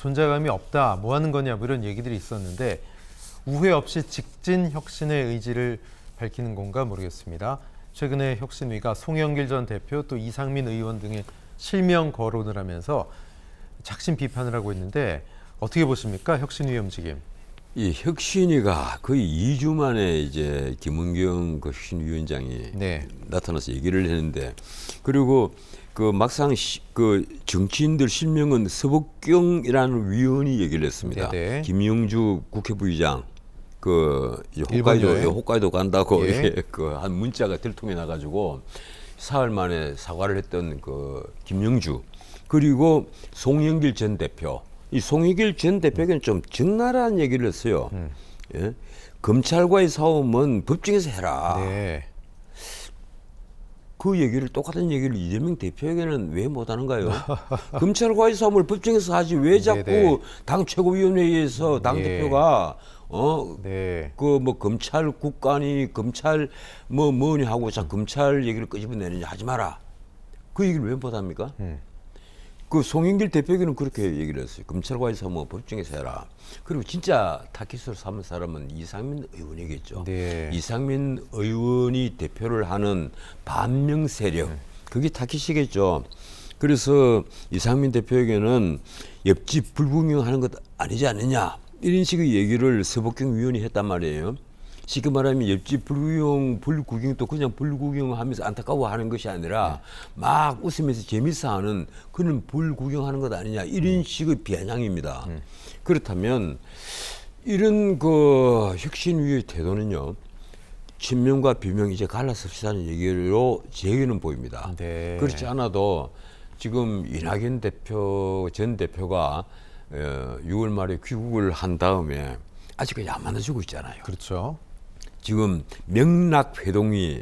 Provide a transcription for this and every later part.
존재감이 없다, 뭐 하는 거냐, 뭐 이런 얘기들이 있었는데 우회 없이 직진 혁신의 의지를 밝히는 건가 모르겠습니다. 최근에 혁신위가 송영길 전 대표 또 이상민 의원 등의 실명 거론을 하면서 작심 비판을 하고 있는데 어떻게 보십니까? 혁신위의 움직임. 이 혁신위가 거의 2주 만에 이제 김은경 그 혁신위원장이 네. 나타나서 얘기를 했는데, 그리고 그 막상 그 정치인들 실명은 서복경이라는 위원이 얘기를 했습니다. 네네. 김영주 국회 부의장 그 이제 일본 여행? 호카이도 간다고 예. 이렇게 그 한 문자가 들통이 나가지고 사흘 만에 사과를 했던 그 김영주, 그리고 송영길 전 대표. 이 송영길 전 대표에게는 좀 적나라한 얘기를 했어요. 예? 검찰과의 싸움은 법정에서 해라. 네. 그 얘기를, 똑같은 얘기를 이재명 대표에게는 왜 못하는가요? 검찰과의 싸움을 법정에서 하지 왜 자꾸 네네. 당 최고위원회에서 당 예. 대표가 네. 그 뭐 검찰 국관이 검찰 뭐니 하고 자 검찰 얘기를 끄집어내느냐 하지 마라. 그 얘기를 왜 못합니까? 그 송영길 대표에게는 그렇게 얘기를 했어요. 검찰과의 싸움은 법정에서 해라. 그리고 진짜 타깃으로 삼은 사람은 이상민 의원이겠죠. 네. 이상민 의원이 대표를 하는 반명 세력, 그게 타깃이겠죠. 그래서 이상민 대표에게는 옆집 불구경하는 것 아니지 않느냐, 이런 식의 얘기를 서복경 위원이 했단 말이에요. 쉽게 말하면 옆집 불구경도 그냥 불구경하면서 안타까워하는 것이 아니라 막 웃으면서 재밌어하는 그런 불구경하는 것 아니냐, 이런 식의 비아냥입니다. 그렇다면 이런 그 혁신위의 태도는요, 친명과 비명 이제 갈라섭시다는 얘기로 제게는 보입니다. 네. 그렇지 않아도 지금 이낙연 전 대표가 6월 말에 귀국을 한 다음에 아직까지 안 만나주고 있잖아요. 그렇죠. 지금 명락회동이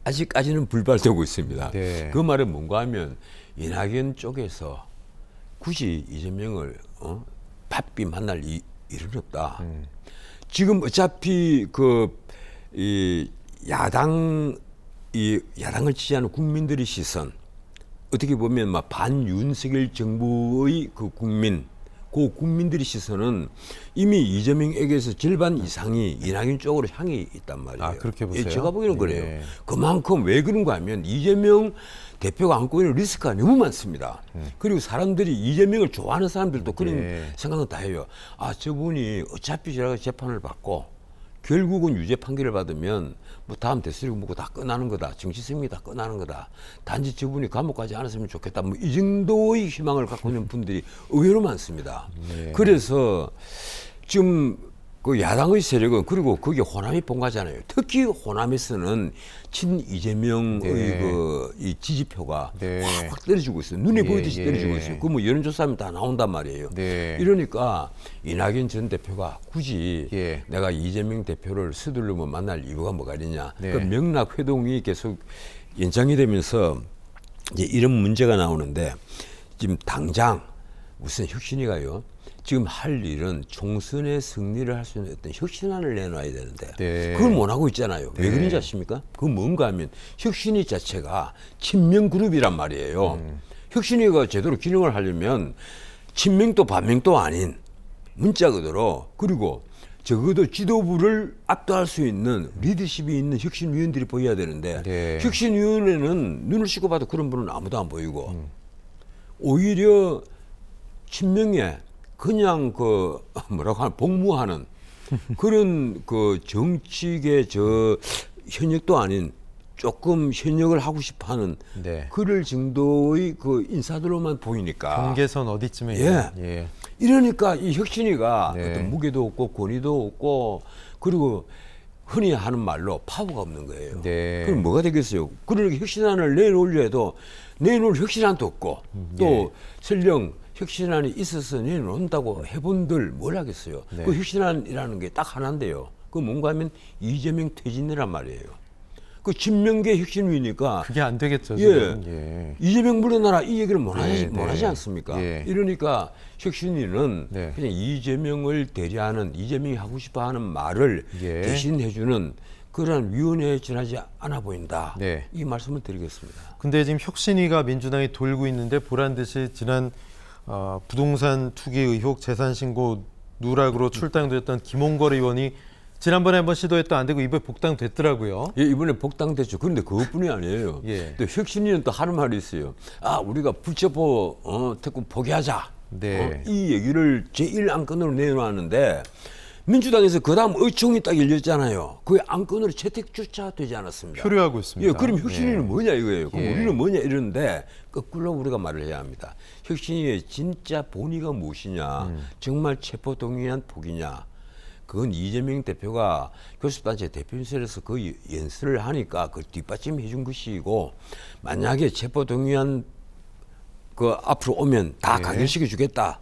아직까지는 불발되고 있습니다. 네. 그 말은 뭔가 하면 이낙연 쪽에서 굳이 이재명을 바삐 만날 일은 없다. 지금 어차피 이 야당을 지지하는 국민들의 시선, 어떻게 보면 막 반윤석열 정부의 그 국민들의 시선은 이미 이재명에게서 절반 이상이 이낙연 쪽으로 향해 있단 말이에요. 아, 그렇게 보세요? 예, 제가 보기에는 그래요. 네. 그만큼 왜 그런가 하면 이재명 대표가 안고 있는 리스크가 너무 많습니다. 그리고 사람들이 이재명을 좋아하는 사람들도 그런 네. 생각은 다 해요. 아, 저분이 어차피 제가 재판을 받고 결국은 유죄 판결을 받으면 뭐 다음 대수리고 뭐고 다 끝나는 거다. 정치 생명이 다 끝나는 거다. 단지 저분이 감옥 가지 않았으면 좋겠다. 뭐 이 정도의 희망을 갖고 있는 분들이 의외로 많습니다. 네. 그래서 지금 그 야당의 세력은, 그리고 거기에 호남이 본가잖아요. 특히 호남에서는 친 이재명의 네. 이 지지표가 네. 확 떨어지고 있어요. 눈에 예, 보이듯이 예. 떨어지고 있어요. 그 뭐 여론조사하면 다 나온단 말이에요. 네. 이러니까 이낙연 전 대표가 굳이 예. 내가 이재명 대표를 서둘러면 만날 이유가 뭐가 있느냐. 네. 그 명락 회동이 계속 연장이 되면서 이제 이런 문제가 나오는데, 지금 당장 무슨 혁신위가요, 지금 할 일은 총선의 승리를 할 수 있는 어떤 혁신안을 내놔야 되는데 네. 그걸 못 하고 있잖아요. 왜 네. 그런지 아십니까? 그건 뭔가 하면 혁신위 자체가 친명 그룹이란 말이에요. 혁신위가 제대로 기능을 하려면 친명도 반명도 아닌 문자 그대로, 그리고 적어도 지도부를 압도할 수 있는 리더십이 있는 혁신위원들이 보여야 되는데 네. 혁신위원회는 눈을 씻고 봐도 그런 분은 아무도 안 보이고 오히려 친명에 그냥 그 뭐라고 하나 복무하는 그런 그 정치계 현역도 아닌 조금 현역을 하고 싶어하는 네. 그럴 정도의 그 인사들로만 보이니까, 경계선 어디쯤에 예. 있는? 예. 이러니까 이 혁신위가 네. 어떤 무게도 없고 권위도 없고, 그리고 흔히 하는 말로 파워가 없는 거예요. 네. 그럼 뭐가 되겠어요? 그러니까 혁신안을 내놓으려 해도 내놓을 혁신안도 없고 또 설령 혁신안이 있어서 내놓는다고 해본들 뭘 하겠어요. 네. 그 혁신안이라는 게 딱 하나인데요. 그 뭔가 하면 이재명 퇴진이란 말이에요. 그 친명계 혁신위니까 그게 안 되겠죠. 예. 지금. 예. 이재명 물러나라 이 얘기를 못 네, 하지 네. 않습니까? 예. 이러니까 혁신위는 네. 그냥 이재명을 대리하는, 이재명이 하고 싶어하는 말을 예. 대신해주는 그런 위원회에 지나지 않아 보인다. 네. 이 말씀을 드리겠습니다. 근데 지금 혁신위가 민주당이 돌고 있는데 보란 듯이 지난 부동산 투기 의혹, 재산 신고 누락으로 출당됐던 김홍걸 의원이 지난번에 한번 시도했다 안 되고 이번에 복당됐더라고요. 예, 이번에 복당됐죠. 그런데 그것뿐이 아니에요. 예. 또 혁신위는 또 하는 말이 있어요. 우리가 불체포 특권 포기하자. 네. 이 얘기를 제1 안건으로 내놓았는데 민주당에서 그다음 의총이 딱 열렸잖아요. 그 안건으로 채택조차 되지 않았습니다. 표류하고 있습니다. 예, 그럼 혁신위는 뭐냐 이거예요. 그럼 예. 우리는 뭐냐 이러는데 거꾸로 우리가 말을 해야 합니다. 혁신위의 진짜 본의가 무엇이냐. 정말 체포동의안 포기냐. 그건 이재명 대표가 교섭단체 대표연설에서 그 연설을 하니까 그걸 뒷받침해 준 것이고, 만약에 체포동의안 그 앞으로 오면 다 네. 가결시켜 주겠다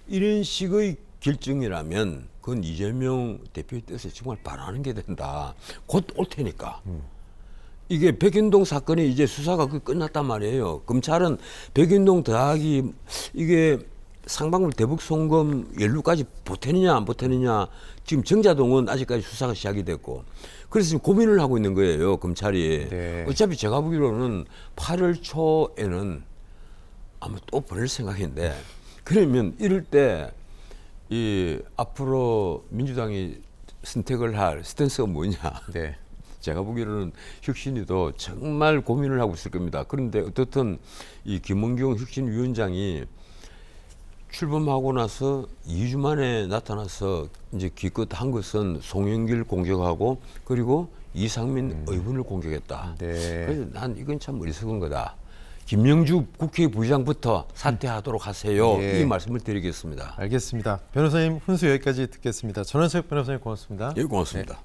이런 식의 결정이라면 그건 이재명 대표의 뜻에 정말 반하는 게 된다. 곧 올 테니까. 이게 백인동 사건이 이제 수사가 끝났단 말이에요. 검찰은 백인동 더하기 이게 상방울 대북 송금 연루까지 보태느냐 안 보태느냐, 지금 정자동은 아직까지 수사가 시작이 됐고, 그래서 지금 고민을 하고 있는 거예요, 검찰이. 네. 어차피 제가 보기로는 8월 초에는 아마 또 보낼 생각인데, 그러면 이럴 때 이 앞으로 민주당이 선택을 할 스탠스가 뭐냐? 네. 제가 보기로는 혁신위도 정말 고민을 하고 있을 겁니다. 그런데 어떻든 이 김원경 혁신위원장이 출범하고 나서 2주 만에 나타나서 이제 기껏 한 것은 송영길 공격하고 그리고 이상민 의원을 공격했다. 네. 그래서 난 이건 참 어리석은 거다. 김명주 국회부의장부터 사퇴하도록 하세요. 예. 이 말씀을 드리겠습니다. 알겠습니다. 변호사님 훈수 여기까지 듣겠습니다. 전원책 변호사님 고맙습니다. 예, 고맙습니다.